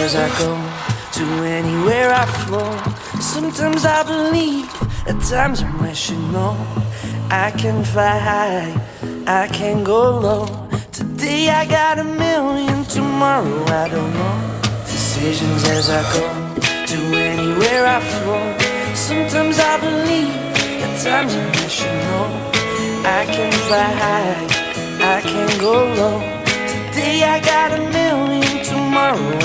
as I go, to anywhere I flow. Sometimes I believe, at times I'm wishing, no. I can fly high, I can go low. Today I got a million, tomorrow I don't know. Decisions as I go, to anywhere I flow. Sometimes I believe, at times I'm wishing, no. I can fly high, I can go low. Today I got a million, tomorrow